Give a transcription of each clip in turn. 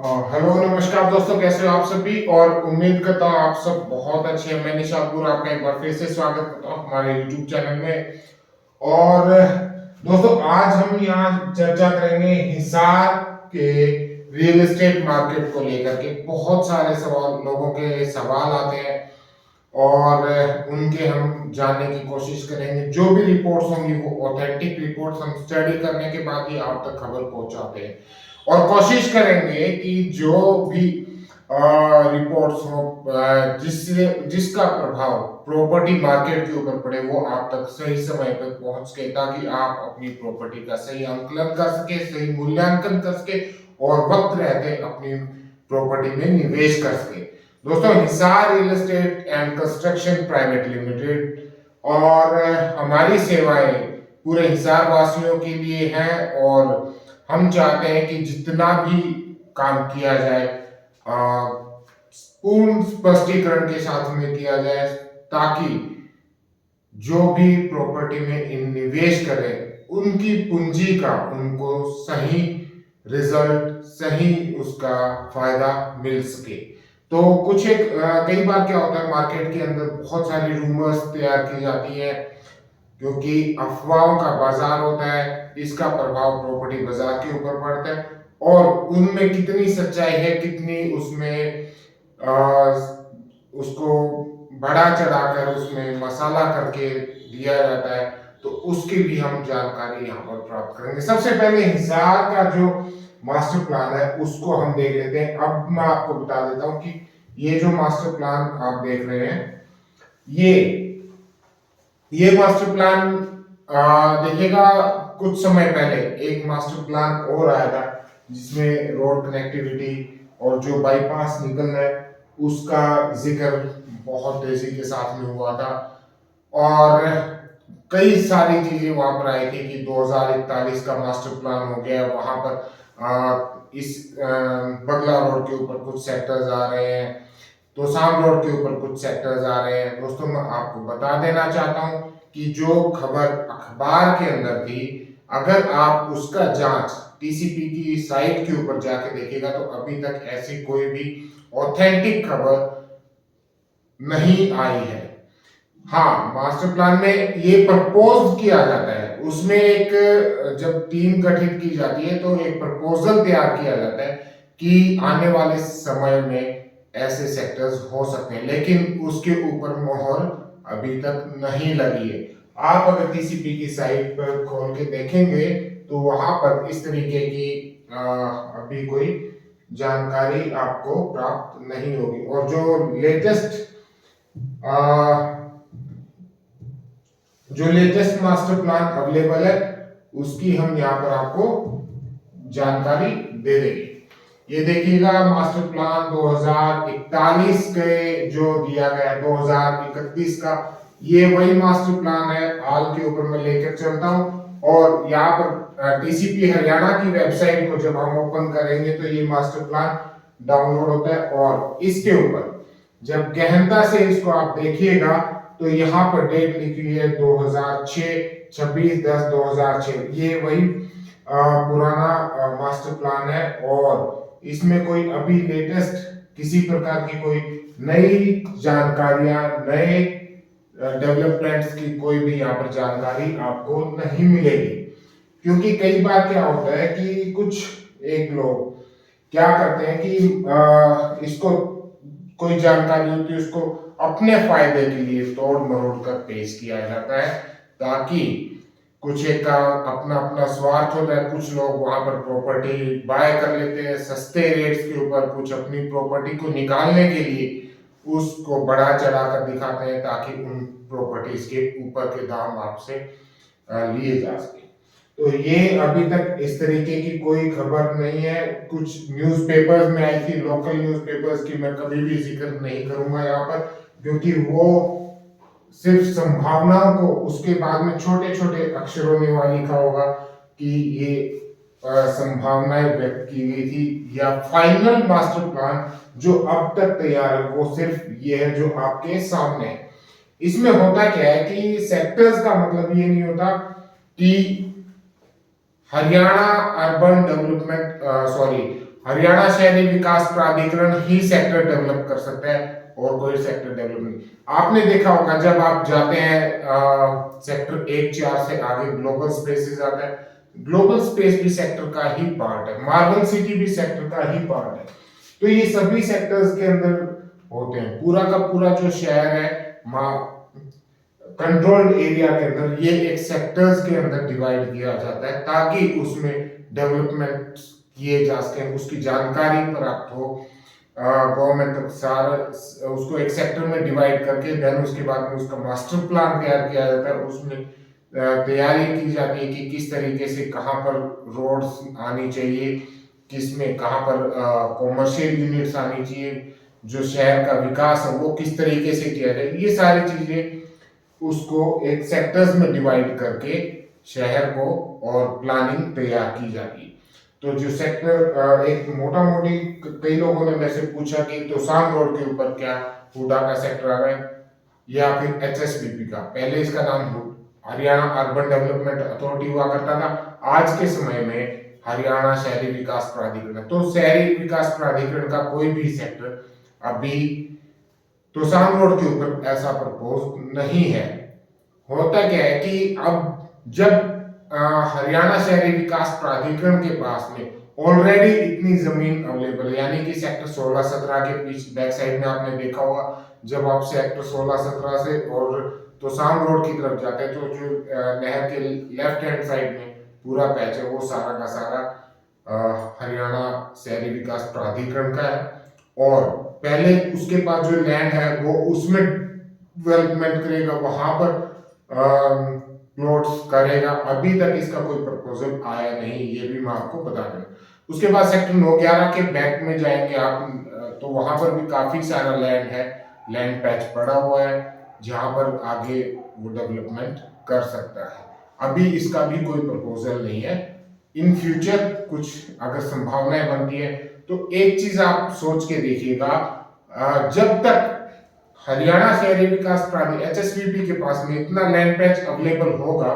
Hello नमस्कार दोस्तों, कैसे हो आप सभी। और उम्मीद करता हूँ आप सब बहुत अच्छे हैं। मैं निशापुर आपका एक बार फिर से स्वागत करता हूँ हमारे यूट्यूब चैनल में। और दोस्तों, आज हम यहाँ चर्चा करेंगे हिसार के रियल एस्टेट मार्केट को लेकर के। बहुत सारे सवाल, लोगों के सवाल आते हैं और उनके हम जानने की कोशिश करेंगे। जो भी रिपोर्ट्स होंगी वो ऑथेंटिक रिपोर्ट्स हम स्टडी करने के बाद ही आप तक खबर पहुंचाते हैं। और कोशिश करेंगे कि जो भी रिपोर्ट्स हो, जिससे जिसका प्रभाव प्रॉपर्टी मार्केट के ऊपर पड़े, वो आप तक सही समय पर पहुंच सके, ताकि आप अपनी प्रॉपर्टी का सही आंकलन कर सके, सही मूल्यांकन कर सके और वक्त रहते अपनी प्रॉपर्टी में निवेश कर सके। दोस्तों, Hisar real estate and construction private limited और हमारी सेवाएं पूरे हिसार वासियों के लिए हैं। और हम चाहते हैं कि जितना भी काम किया जाए पूर्ण स्पष्टीकरण के साथ में किया जाए, ताकि जो भी प्रॉपर्टी में निवेश करें उनकी पूंजी का उनको सही रिजल्ट, सही उसका फायदा मिल सके। तो कई बार क्या होता है, मार्केट के अंदर बहुत सारी रूमर्स तैयार की जाती है, क्योंकि अफवाहों का बाजार होता है। इसका प्रभाव प्रॉपर्टी बाजार के ऊपर पड़ता है और उनमें कितनी सच्चाई है, कितनी उसमें उसको बढ़ा चढ़ाकर उसमें मसाला करके दिया जाता है, तो उसकी भी हम जानकारी यहाँ पर प्राप्त करेंगे। सबसे पहले हिसार का जो मास्टर प्लान है उसको हम देख लेते हैं। अब मैं आपको बता देता हूँ कि ये जो मास्टर प्लान आप देख रहे हैं, ये मास्टर प्लान देखिएगा, कुछ समय पहले एक मास्टर प्लान और आया था जिसमें रोड कनेक्टिविटी और जो बाईपास निकलना है उसका जिक्र बहुत तेजी के साथ में हुआ था। और कई सारी चीजें वहां पर आई थी कि 2041 का मास्टर प्लान हो गया। वहां पर इस बगला रोड के ऊपर कुछ सेक्टर्स आ रहे हैं, तो शाम रोड के ऊपर कुछ सेक्टर्स आ रहे हैं। दोस्तों, मैं आपको बता देना चाहता हूं कि जो खबर अखबार के अंदर थी, अगर आप उसका जांच टीसीपी की साइट के ऊपर जाके देखेगा तो अभी तक ऐसी कोई भी ऑथेंटिक खबर नहीं आई है। हाँ, मास्टर प्लान में ये प्रपोज किया जाता है, उसमें एक जब टीम गठित की जाती है तो एक प्रपोजल तैयार किया जाता है कि आने वाले समय में ऐसे सेक्टर्स हो सकते हैं, लेकिन उसके ऊपर मोहर अभी तक नहीं लगी है। आप अगर टीसीपी की साइट पर खोल के देखेंगे तो वहां पर इस तरीके की अभी कोई जानकारी आपको प्राप्त नहीं होगी। और जो लेटेस्ट मास्टर प्लान अवेलेबल है उसकी हम यहाँ पर आपको जानकारी दे देंगे। ये देखिएगा, मास्टर प्लान 2041 के जो दिया गया 2031 का, ये वही मास्टर प्लान है। हाल के ऊपर मैं लेकर चलता हूँ और यहाँ पर टीसीपी हरियाणा की वेबसाइट को जब हम ओपन करेंगे तो ये मास्टर प्लान डाउनलोड होता है। और इसके ऊपर जब गहनता से इसको आप देखिएगा तो यहाँ पर डेट लिखी हुई है 2006, 26/10/2006। ये वही पुराना मास्टर प्लान है और इसमें कोई अभी लेटेस्ट किसी प्रकार की कोई नई जानकारियां, नए डेवलपमेंट्स की कोई भी यहाँ पर जानकारी आपको नहीं मिलेगी। क्योंकि कई बार क्या होता है कि कुछ एक लोग क्या करते हैं कि इसको कोई जानकारी होती है उसको अपने फायदे के लिए तोड़ मरोड़ कर पेश किया जाता है, ताकि कुछ एक का अपना अपना स्वार्थ होता है। कुछ लोग वहां पर प्रॉपर्टी बाय कर लेते हैं सस्ते रेट्स के ऊपर, कुछ अपनी प्रॉपर्टी को निकालने के लिए उसको बढ़ा चढ़ा कर दिखाते हैं, ताकि उन प्रॉपर्टीज के ऊपर के दाम आपसे लिए जा सके। तो ये अभी तक इस तरीके की कोई खबर नहीं है। कुछ न्यूज़पेपर्स में आई थी, लोकल न्यूज़पेपर्स की मैं कभी भी जिक्र नहीं करूंगा यहाँ पर, क्योंकि वो सिर्फ संभावनाओं को उसके बाद में छोटे छोटे अक्षरों में वहां लिखा होगा कि ये संभावनाएं व्यक्त की गई थी, या फाइनल मास्टर प्लान जो अब तक तैयार है वो सिर्फ ये है जो आपके सामने है। इसमें होता क्या है कि सेक्टर्स का मतलब ये नहीं होता कि Haryana urban development, sorry, Haryana शहरी विकास प्राधिकरण ही सेक्टर डेवलप कर सकता है और कोई सेक्टर डेवलप नहीं। आपने देखा होगा जब आप जाते हैं सेक्टर 1-4 से आगे ग्लोबल स्पेसेस आता है, ग्लोबल स्पेस भी सेक्टर का ही पार्ट है, मार्बल सिटी भी सेक्टर का ही पार्ट है। तो ये सभी सेक्टर्स के अंदर होते हैं। पूरा का पूरा जो शहर है कंट्रोल्ड एरिया के अंदर ये एक सेक्टर्स के अंदर डिवाइड किया जाता है ताकि उसमें डेवलपमेंट किए जा सके, उसकी जानकारी प्राप्त हो गवर्नमेंट तक सारा उसको एक सेक्टर में डिवाइड करके देन उसके बाद में उसका मास्टर प्लान तैयार किया जाता है। उसमें तैयारी की जाती है कि किस तरीके से कहाँ पर रोड्स आनी चाहिए, किस में कहाँ पर कॉमर्शियल यूनिट्स आनी चाहिए, जो शहर का विकास है वो किस तरीके से किया जाए। ये सारी चीजें उसको एक सेक्टर्स में डिवाइड करके शहर को और प्लानिंग तैयार की जाती है। तो जो सेक्टर एक मोटा मोटी कई लोगों ने मेरे से पूछा कि तोसाम रोड के ऊपर क्या हुडा का सेक्टर आ रहा है या फिर एचएसबीपी का, पहले इसका नाम हरियाणा अर्बन डेवलपमेंट अथॉरिटी हुआ करता था, आज के समय में हरियाणा शहरी विकास प्राधिकरण। तो शहरी विकास प्राधिकरण का कोई भी सेक्टर अभी तोसाम रोड के ऊपर ऐसा प्रपोज नहीं है। होता क्या है कि अब जब हरियाणा शहरी विकास प्राधिकरण के पास में ऑलरेडी इतनी जमीन अवेलेबल है, यानी कि सेक्टर 16-17 के पीछे बैक साइड में आपने देखा होगा जब आप सेक्टर 16-17 से और तोसाम रोड की तरफ जाते हैं तो जो नहर के लेफ्ट हैंड साइड में पूरा पैच है वो सारा का सारा हरियाणा शहरी विकास प्राधिकरण का है। और पहले उसके पास जो लैंड है वो उसमें डेवलपमेंट करेगा, वहां पर प्लॉट्स करेगा। अभी तक इसका कोई प्रपोजल आया नहीं, ये भी मैं आपको बता दूं। उसके बाद सेक्टर 9-11 के बैक में जाएंगे आप तो वहां पर भी काफी सारा लैंड है, लैंड पैच पड़ा हुआ है जहां पर आगे वो डेवलपमेंट कर सकता है। अभी इसका भी कोई प्रपोजल नहीं है। इन फ्यूचर कुछ अगर संभावनाएं बनती है तो एक चीज आप सोच के देखिएगा, जब तक हरियाणा शहरी विकास प्राधिकरण एचएसवीपी के पास में इतना लैंड पैच अवेलेबल होगा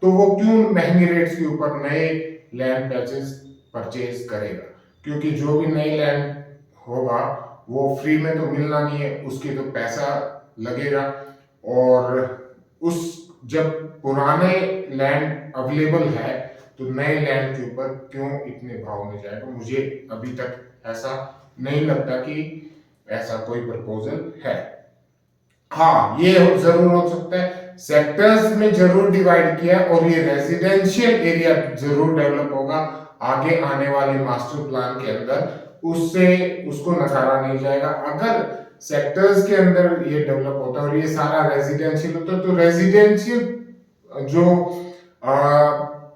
तो वो क्यों महंगे रेट्स के ऊपर नए लैंड पैचेस परचेज करेगा, क्योंकि जो भी नई लैंड होगा वो फ्री में तो मिलना नहीं है, उसके तो पैसा लगेगा। और उस जब पुराने लैंड अवेलेबल है तो नए लैंड के ऊपर क्यों इतने भाव में जाएगा। मुझे अभी तक ऐसा नहीं लगता कि ऐसा कोई प्रपोजल है। हाँ, ये जरूर हो सकता है सेक्टर्स में जरूर डिवाइड किया और ये रेजिडेंशियल एरिया जरूर डेवलप होगा आगे आने वाले मास्टर प्लान के अंदर, उससे उसको नकारा नहीं जाएगा। अगर सेक्टर्स के अंदर ये डेवलप होता है और ये सारा रेजिडेंशियल होता है तो रेजिडेंशियल जो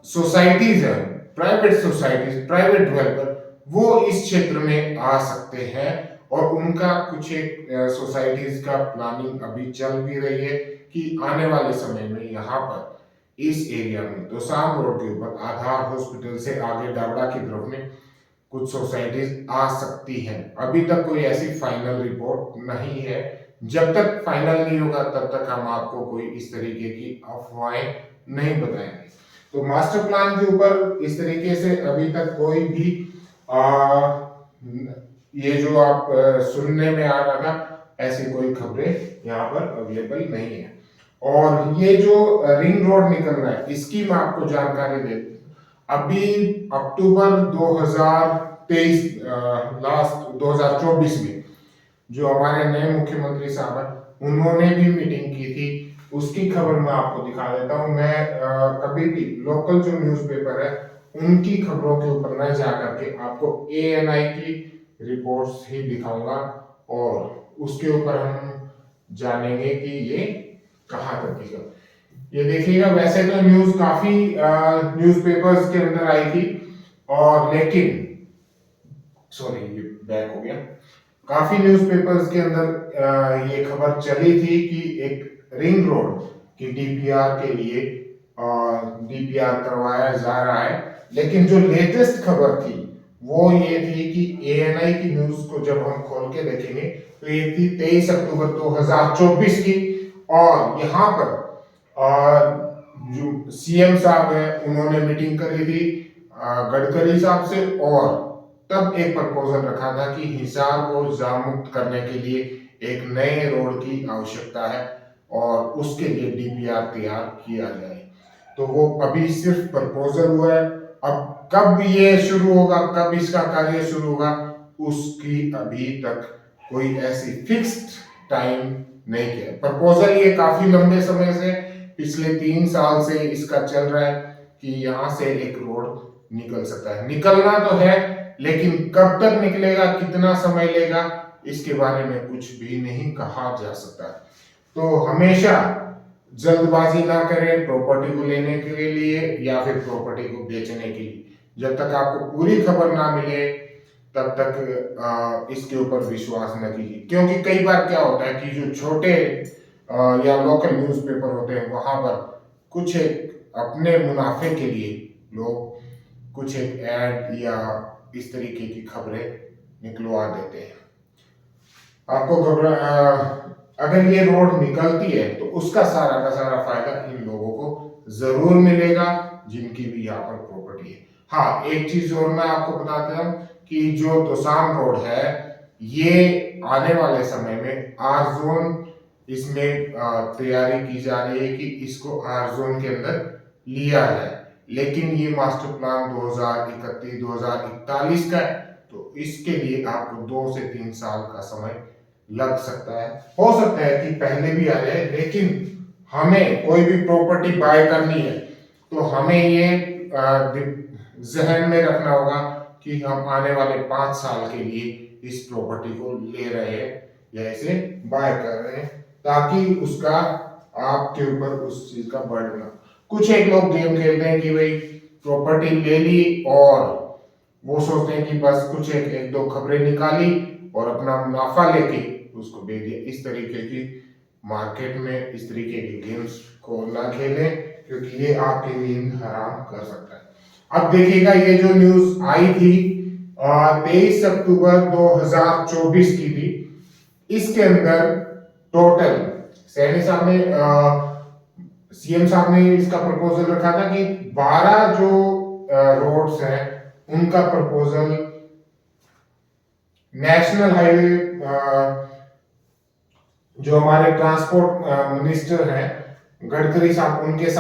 सोसाइटीज है, प्राइवेट सोसाइटीज, प्राइवेट डेवलपर वो इस क्षेत्र में आ सकते हैं और उनका कुछ एक सोसाइटीज का प्लानिंग अभी चल भी रही है कि आने वाले समय में यहाँ पर इस एरिया में तोसाम रोड के ऊपर आधार हॉस्पिटल से आगे डाबड़ा की तरफ में कुछ सोसाइटीज आ सकती हैं। अभी तक कोई ऐसी फाइनल रिपोर्ट नहीं है, जब तक फाइनल नहीं होगा तब तक हम आपको कोई इस तरीके की अफवाहें नहीं बताएंगे। तो मास्टर प्लान के ऊपर इस तरीके से अभी तक कोई भी ये जो आप सुनने में आ रहा था ऐसी कोई खबरें यहाँ पर अवेलेबल नहीं है। और ये जो रिंग रोड निकल रहा है इसकी मैं आपको जानकारी दे दूं, अभी अक्टूबर 2023 लास्ट 2024 में जो हमारे नए मुख्यमंत्री साहब हैं उन्होंने भी मीटिंग की थी, उसकी खबर मैं आपको दिखा देता हूँ। मैं कभी भी लोकल जो न्यूज़पेपर है उनकी खबरों के ऊपर न जाकर के आपको ANI की रिपोर्ट्स ही दिखाऊंगा और उसके ऊपर हम जानेंगे कि ये कहाँ तक दिखा। ये देखिएगा, वैसे तो न्यूज़ काफी न्यूज़पेपर्स के अंदर आई थी और लेकिन सॉरी ये बैक हो गया, काफी न्यूज़पेपर्स के अंदर ये खबर चली थी कि एक रिंग रोड की DPR के लिए DPR करवाया जा रहा है। लेकिन जो लेटेस्ट खबर थी वो ये थी कि ANI की न्यूज को जब हम खोल के देखेंगे तो ये थी 23 अक्टूबर 2024 की और यहाँ पर जो CM साहब हैं उन्होंने मीटिंग करी थी गडकरी साहब से और तब एक प्रपोजल रखा था कि हिसार को जाम मुक्त करने के लिए एक नए रोड की आवश्यकता है और उसके लिए डीपीआर तैयार किया जाए। तो वो अभी सिर्फ प्रपोजल हुआ है। अब कब ये शुरू होगा, कब इसका कार्य शुरू होगा, उसकी अभी तक कोई ऐसी फिक्स्ड टाइम नहीं किया। प्रपोजल ये काफी लंबे समय से, पिछले 3 साल से इसका चल रहा है कि यहाँ से एक रोड निकल सकता है। निकलना तो है, लेकिन कब तक निकलेगा, कितना समय लेगा, इसके बारे में कुछ भी नहीं कहा जा सकता। तो हमेशा जल्दबाजी ना करें प्रॉपर्टी को लेने के लिए या फिर प्रॉपर्टी को बेचने के लिए। जब तक आपको पूरी खबर ना मिले तब तक इसके ऊपर विश्वास न कीजिए, क्योंकि कई बार क्या होता है कि जो छोटे या लोकल न्यूज़पेपर होते हैं वहां पर कुछ एक अपने मुनाफे के लिए लोग कुछ एक ऐड या इस तरीके की खबरें निकलवा देते हैं। आपको अगर ये रोड निकलती है तो उसका सारा का सारा फायदा इन लोगों को जरूर मिलेगा जिनकी भी यहाँ पर प्रॉपर्टी है। हाँ, एक चीज और मैं आपको बताता हूँ कि जो तोसाम रोड है ये आने वाले समय में आर जोन इसमें तैयारी की जा रही है कि इसको आर जोन के अंदर लिया जाए, लेकिन ये मास्टर प्लान 2031-2041 का है, तो इसके लिए आपको 2 से 3 साल का समय लग सकता है। हो सकता है कि पहले भी आ जाए, लेकिन हमें कोई भी प्रॉपर्टी बाय करनी है तो हमें ये जहन में रखना होगा कि हम आने वाले 5 साल के लिए इस प्रॉपर्टी को ले रहे हैं या इसे बाय कर रहे हैं, ताकि उसका आपके ऊपर उस चीज का बर्डन ना। कुछ एक लोग गेम खेलते हैं कि भाई प्रॉपर्टी ले ली और वो सोचते हैं कि बस कुछ एक दो खबरें निकाली और अपना मुनाफा लेके उसको बेच दिया। इस तरीके की मार्केट में इस तरीके के गेम्स को ना खेलें, क्योंकि ये आपके नींद हराम कर सकता है। अब देखिएगा, ये जो न्यूज आई थी 23 अक्टूबर 2024 की थी, इसके अंदर टोटल सैनी साहब ने सीएम साहब ने इसका प्रपोजल रखा था कि 12 जो रोड्स हैं उनका प्रपोजल नेशनल हाईवे जो हमारे ट्रांसपोर्ट मिनिस्टर हैं गडकरी साहब उनके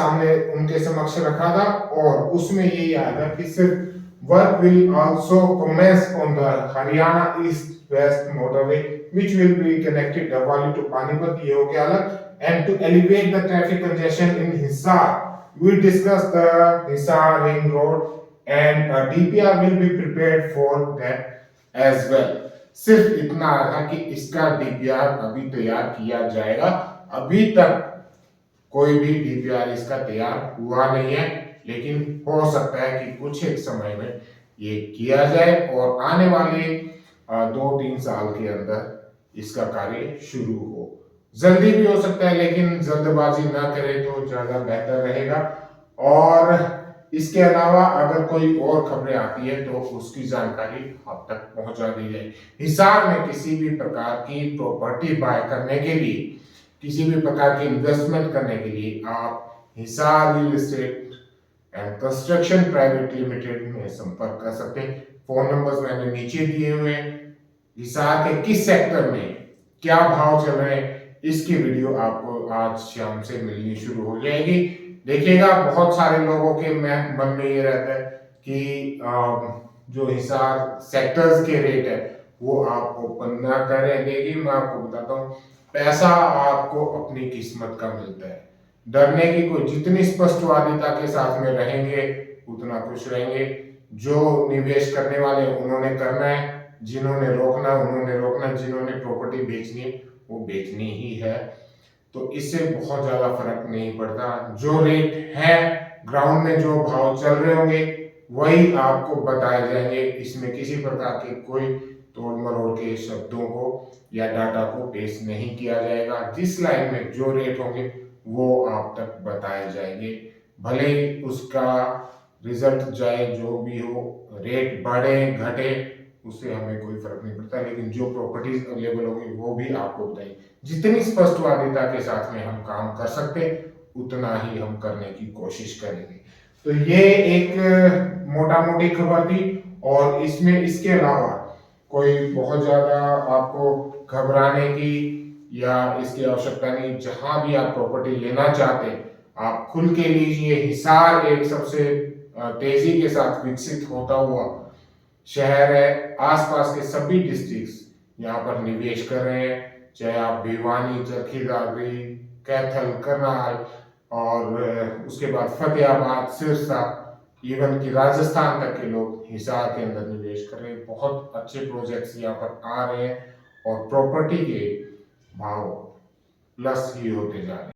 समक्ष रखा था, और उसमें यही आया था कि सिर्फ work will also commence on the Haryana east west motorway which will be connected Dabwali to Panipat, ये हो गया अलग, and to alleviate the traffic congestion in Hisar we discussed the Hisar ring road and DPR will be prepared for that as well। सिर्फ इतना था कि इसका DPR अभी तैयार किया जाएगा। अभी तक कोई भी डीपीआर इसका तैयार हुआ नहीं है, लेकिन हो सकता है कि कुछ एक समय में ये किया जाए और आने वाले 2-3 साल के अंदर इसका कार्य शुरू हो। जल्दी भी हो सकता है, लेकिन जल्दबाजी ना करें तो ज्यादा बेहतर रहेगा। और इसके अलावा अगर कोई और खबरें आती है तो उसकी जानकारी आप तक पहुंचा दी जाए। हिसार में किसी भी प्रकार की प्रॉपर्टी बाय करने के लिए, किसी भी प्रकार की इन्वेस्टमेंट करने के लिए आप Hisar real estate and construction private limited में संपर्क कर सकते हैं। फोन नंबर्स मैंने नीचे दिए हुए हैं। हिसार के किस सेक्टर में क्या भाव चल रहे हैं, इसकी वीडियो आपको आज शाम से मिलनी शुरू हो जाएगी। देखिएगा, बहुत सारे लोगों के मन में ये रहता है कि जो हिसार सेक्टर्स के रेट है वो आप ओपन ना करें, लेकिन मैं आपको बताता हूँ पैसा आपको अपनी किस्मत का मिलता है। डरने की कोई, जितनी स्पष्टवादिता के साथ में रहेंगे उतना खुश रहेंगे। जो निवेश करने वाले उन्होंने करना है, जिन्होंने रोकना उन्होंने रोकना, जिन्होंने प्रॉपर्टी बेचनी है वो बेचनी ही है। तो इससे बहुत ज्यादा फर्क नहीं पड़ता। जो रेट है ग्राउंड में, जो भाव चल रहे होंगे वही आपको बताए जाएंगे। इसमें किसी प्रकार के कोई तोड़ मरोड़ के शब्दों को या डाटा को पेश नहीं किया जाएगा। जिस लाइन में जो रेट होंगे वो आप तक बताए जाएंगे, भले ही उसका रिजल्ट चाहे जो भी हो, रेट बढ़े घटे उससे हमें कोई फर्क नहीं पड़ता, लेकिन जो प्रॉपर्टीज अवेलेबल होगी वो भी आपको बताइए। जितनी स्पष्टवादिता के साथ में हम काम कर सकते उतना ही हम करने की कोशिश करेंगे। तो ये एक मोटा मोटी खबर थी और इसमें इसके अलावा कोई बहुत ज़्यादा आपको घबराने की या इसकी आवश्यकता नहीं। जहां भी आप प्रॉपर्टी लेना चाहते हैं आप खुल के लीजिए। हिसार एक सबसे तेजी के साथ विकसित होता हुआ शहर है। आसपास के सभी डिस्ट्रिक्ट्स यहाँ पर निवेश कर रहे हैं, चाहे आप भिवानी, चरखी दादरी, कैथल, करनाल और उसके बाद फतेहाबाद, सिरसा, इवन कि राजस्थान तक के लोग हिसार के अंदर निवेश कर रहे हैं। बहुत अच्छे प्रोजेक्ट्स यहाँ पर आ रहे हैं और प्रॉपर्टी के भाव प्लस ही होते जा रहे हैं।